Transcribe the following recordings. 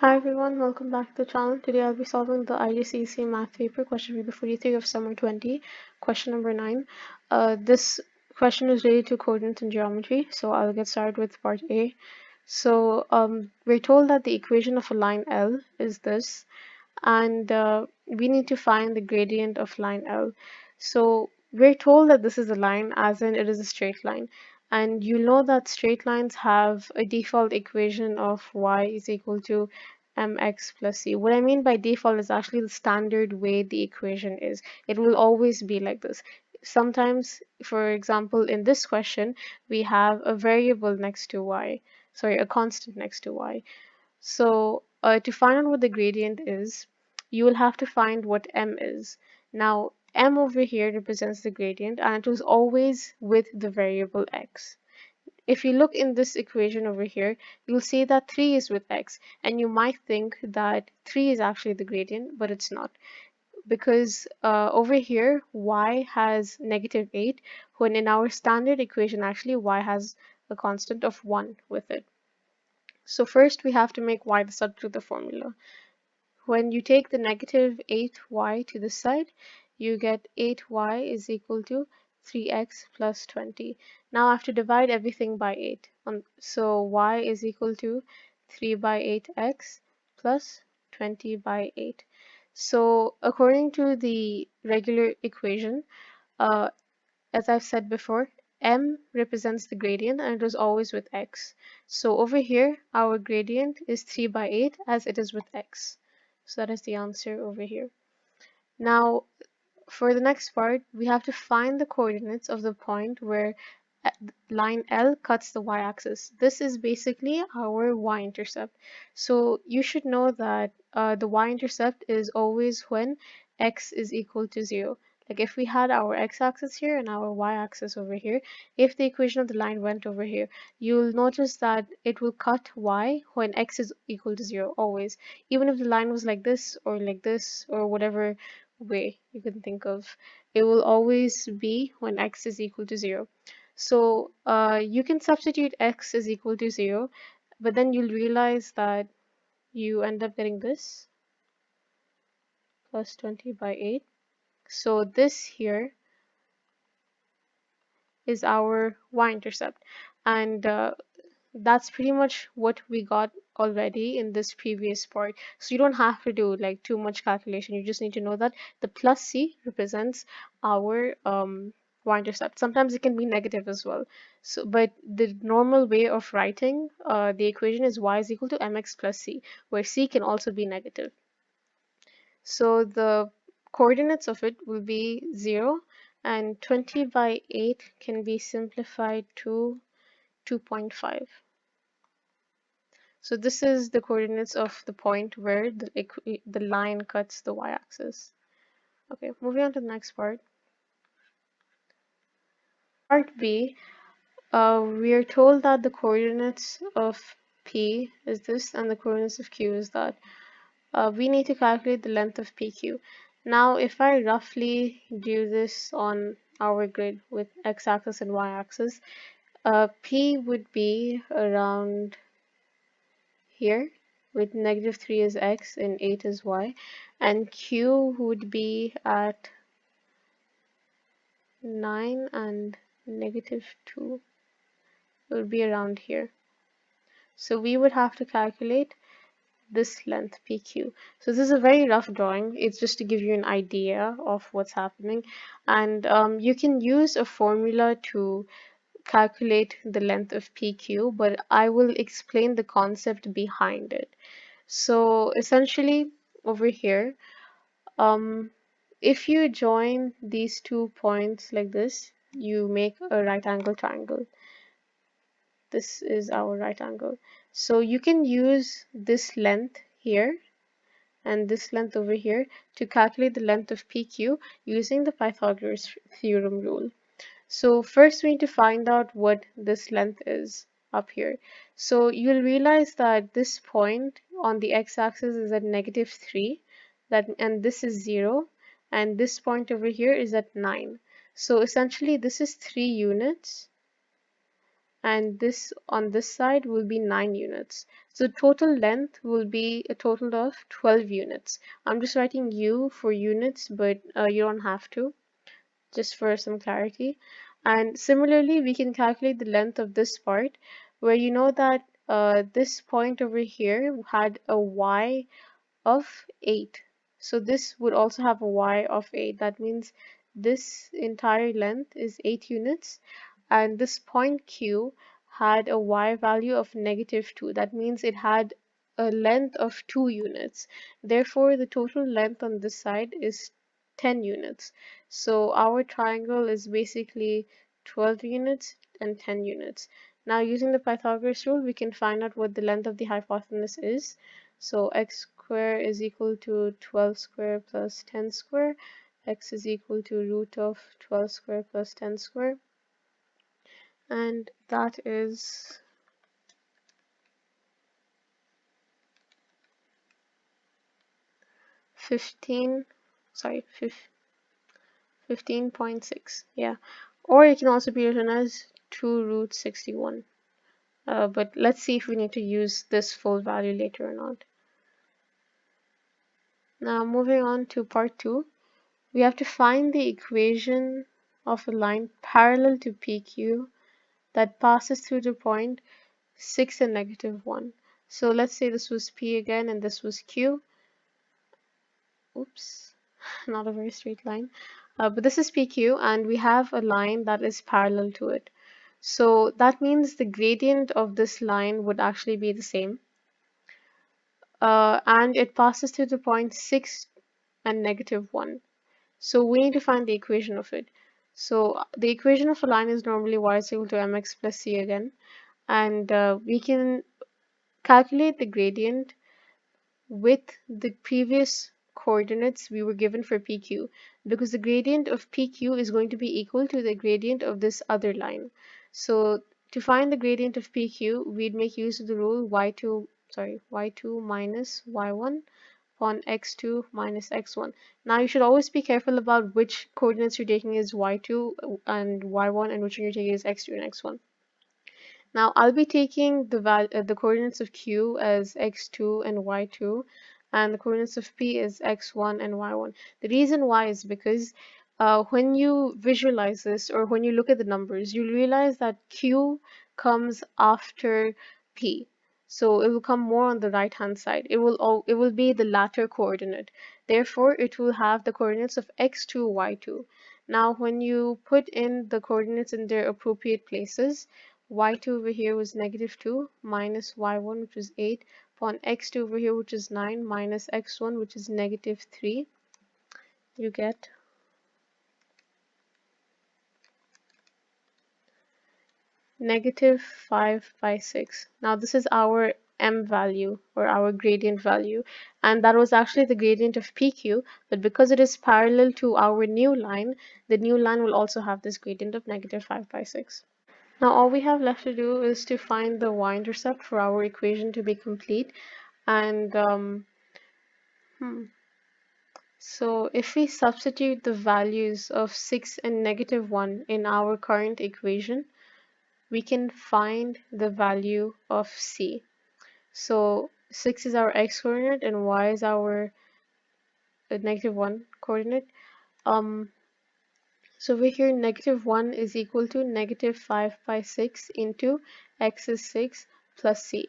Hi everyone, welcome back to the channel. Today I'll be solving the IGCSE math paper, question paper 43 of summer 20, question number 9. This question is related to coordinates and geometry, so I'll get started with part A. So we're told that the equation of a line L is this, and we need to find the gradient of line L. So we're told that this is a line, as in it is a straight line. And you know that straight lines have a default equation of y is equal to mx plus c. What I mean by default is actually the standard way the equation is. It will always be like this. Sometimes, for example, in this question, we have a variable next to y, sorry, a constant next to y. So to find out what the gradient is, you will have to find what m is. Now, m over here represents the gradient, and it was always with the variable x. If you look in this equation over here, you'll see that 3 is with x, and you might think that 3 is actually the gradient, but it's not. Because over here, y has -8, when in our standard equation, actually, y has a constant of 1 with it. So first, we have to make y the subject of the formula. When you take the -8y to the side, you get 8y is equal to 3x plus 20. Now I have to divide everything by 8. So y is equal to 3 by 8x plus 20 by 8. So according to the regular equation, uh, as I've said before, m represents the gradient and it was always with x. So over here, our gradient is 3 by 8 as it is with x. So that is the answer over here. Now, for the next part, we have to find the coordinates of the point where line L cuts the y-axis. This is basically our y-intercept. So you should know that the y-intercept is always when x is equal to 0. Like if we had our x-axis here and our y-axis over here, if the equation of the line went over here, you'll notice that it will cut y when x is equal to 0, always. Even if the line was like this or whatever way you can think of, it will always be when x is equal to 0. So you can substitute x is equal to 0, but then you'll realize that you end up getting this plus 20 by 8. So this here is our y-intercept, and that's pretty much what we got already in this previous part. So you don't have to do like too much calculation. You just need to know that the plus c represents our y-intercept. Sometimes it can be negative as well. So, but the normal way of writing the equation is y is equal to mx plus c, where c can also be negative. So the coordinates of it will be 0, and 20 by 8 can be simplified to 2.5. So this is the coordinates of the point where the line cuts the y-axis. Okay, moving on to the next part. Part B, we are told that the coordinates of P is this and the coordinates of Q is that. We need to calculate the length of PQ. Now, if I roughly do this on our grid with x-axis and y-axis, P would be around here with -3 is x and 8 is y, and Q would be at 9 and -2. It would be around here. So we would have to calculate this length PQ. So this is a very rough drawing. It's just to give you an idea of what's happening, and you can use a formula to calculate the length of PQ, but I will explain the concept behind it. So essentially over here, if you join these 2 points like this, you make a right angle triangle. This is our right angle. So you can use this length here and this length over here to calculate the length of PQ using the Pythagoras theorem rule. So first we need to find out what this length is up here. So you'll realize that this point on the x-axis is at -3, and this is 0, and this point over here is at 9. So essentially this is 3 units, and this on this side will be 9 units. So total length will be a total of 12 units. I'm just writing U for units, but you don't have to, just for some clarity. And similarly, we can calculate the length of this part, where you know that this point over here had a y of 8. So this would also have a y of 8. That means this entire length is 8 units, and this point Q had a y value of -2. That means it had a length of 2 units. Therefore, the total length on this side is 10 units. So our triangle is basically 12 units and 10 units. Now, using the Pythagoras rule, we can find out what the length of the hypotenuse is. So x square is equal to 12 square plus 10 square. X is equal to root of 12 square plus 10 square. And that is 15, sorry, 15.6. Yeah. Or it can also be written as 2 root 61. But let's see if we need to use this full value later or not. Now, moving on to part 2. We have to find the equation of a line parallel to PQ that passes through the point 6 and -1. So let's say this was P again and this was Q. Oops, not a very straight line. But this is PQ and we have a line that is parallel to it. So that means the gradient of this line would actually be the same. And it passes through the point 6 and -1. So we need to find the equation of it. So the equation of a line is normally y is equal to mx plus c again. And we can calculate the gradient with the previous coordinates we were given for PQ, because the gradient of PQ is going to be equal to the gradient of this other line. So to find the gradient of PQ, we'd make use of the rule y2 minus y1 upon x2 minus x1. Now you should always be careful about which coordinates you're taking as y2 and y1 and which one you're taking as x2 and x1. Now I'll be taking the coordinates of Q as x2 and y2, and the coordinates of P as x1 and y1. The reason why is because when you visualize this or when you look at the numbers, you'll realize that Q comes after P. So it will come more on the right hand side. It will be the latter coordinate. Therefore, it will have the coordinates of x2, y2. Now, when you put in the coordinates in their appropriate places, y2 over here was -2 minus y1, which is 8, upon x2 over here, which is 9, minus x1, which is -3. You get -5/6. Now this is our m value or our gradient value, and that was actually the gradient of PQ, but because it is parallel to our new line, the new line will also have this gradient of -5/6. Now all we have left to do is to find the y-intercept for our equation to be complete. And so if we substitute the values of 6 and -1 in our current equation, we can find the value of C. So 6 is our x coordinate and y is our -1 coordinate. So over here, -1 is equal to -5/6 into x is 6 plus C.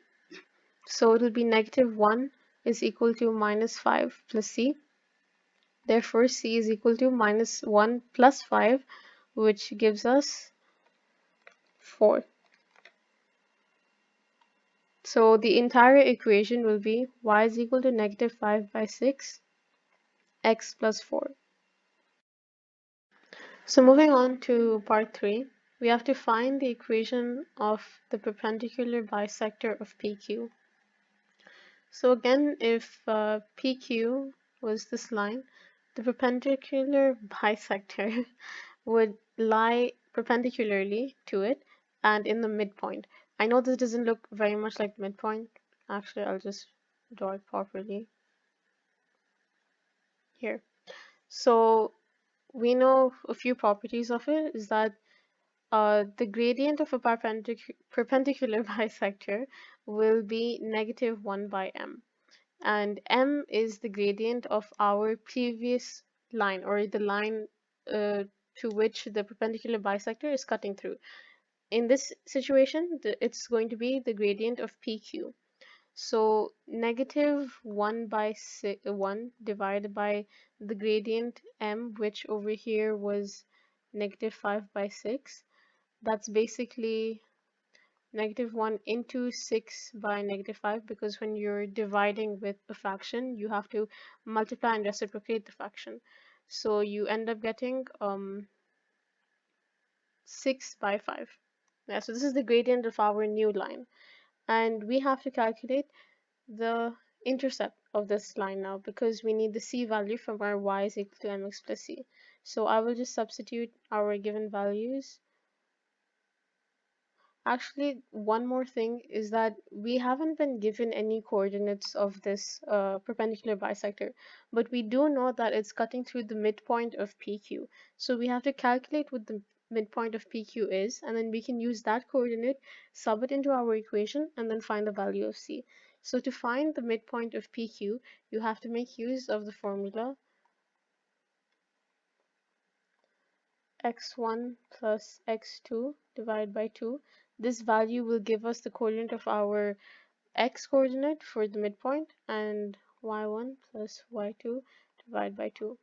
So it will be -1 is equal to -5 plus C. Therefore, C is equal to -1 plus 5, which gives us 4. So the entire equation will be y is equal to -5/6, x plus 4. So moving on to part 3, we have to find the equation of the perpendicular bisector of PQ. So again, if PQ was this line, the perpendicular bisector would lie perpendicularly to it and in the midpoint. I know this doesn't look very much like the midpoint. Actually, I'll just draw it properly here. So we know a few properties of it is that the gradient of a perpendicular bisector will be -1 by m. And m is the gradient of our previous line, or the line to which the perpendicular bisector is cutting through. In this situation, it's going to be the gradient of PQ. So -1 by 1 divided by the gradient m, which over here was -5 by 6. That's basically -1 into 6 by -5, because when you're dividing with a fraction, you have to multiply and reciprocate the fraction. So you end up getting 6 by 5. Yeah, so this is the gradient of our new line. And we have to calculate the intercept of this line now, because we need the c value from our y is equal to mx plus c. So I will just substitute our given values. Actually, one more thing is that we haven't been given any coordinates of this perpendicular bisector, but we do know that it's cutting through the midpoint of PQ. So we have to calculate what the midpoint of PQ is, and then we can use that coordinate, sub it into our equation, and then find the value of C. So to find the midpoint of PQ, you have to make use of the formula x1 plus x2 divided by 2. This value will give us the coordinate of our x coordinate for the midpoint, and y1 plus y2 divided by 2.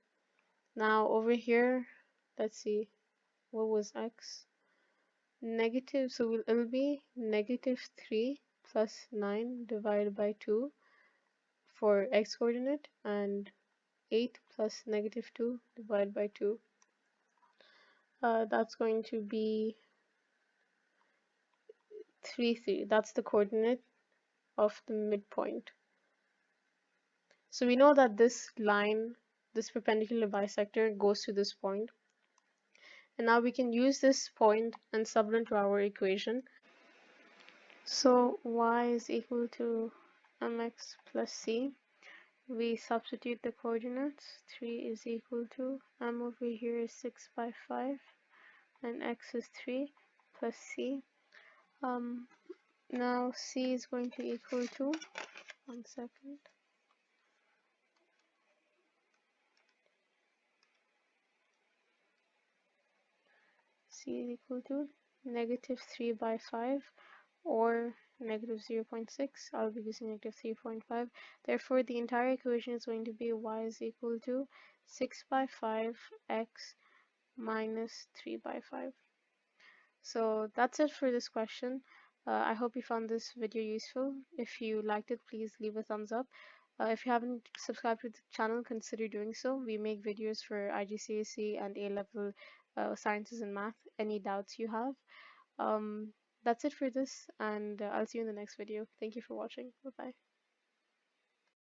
Now over here, let's see, what was x? Negative, so it'll be -3 plus 9 divided by 2 for x coordinate, and 8 plus -2 divided by 2. That's going to be 3, 3. That's the coordinate of the midpoint. So we know that this line, this perpendicular bisector, goes to this point. And now we can use this point and sub it into our equation. So y is equal to mx plus c. We substitute the coordinates. 3 is equal to, m over here is 6 by 5, and x is 3 plus c. Now c is going to equal to, 1 second. C is equal to -3 by 5, or -0.6. I'll be using -3.5. Therefore, the entire equation is going to be y is equal to 6 by 5 x minus 3 by 5. So that's it for this question. I hope you found this video useful. If you liked it, please leave a thumbs up. If you haven't subscribed to the channel, consider doing so. We make videos for IGCSE and A-level sciences and math. Any doubts you have. That's it for this, and I'll see you in the next video. Thank you for watching. Bye-bye.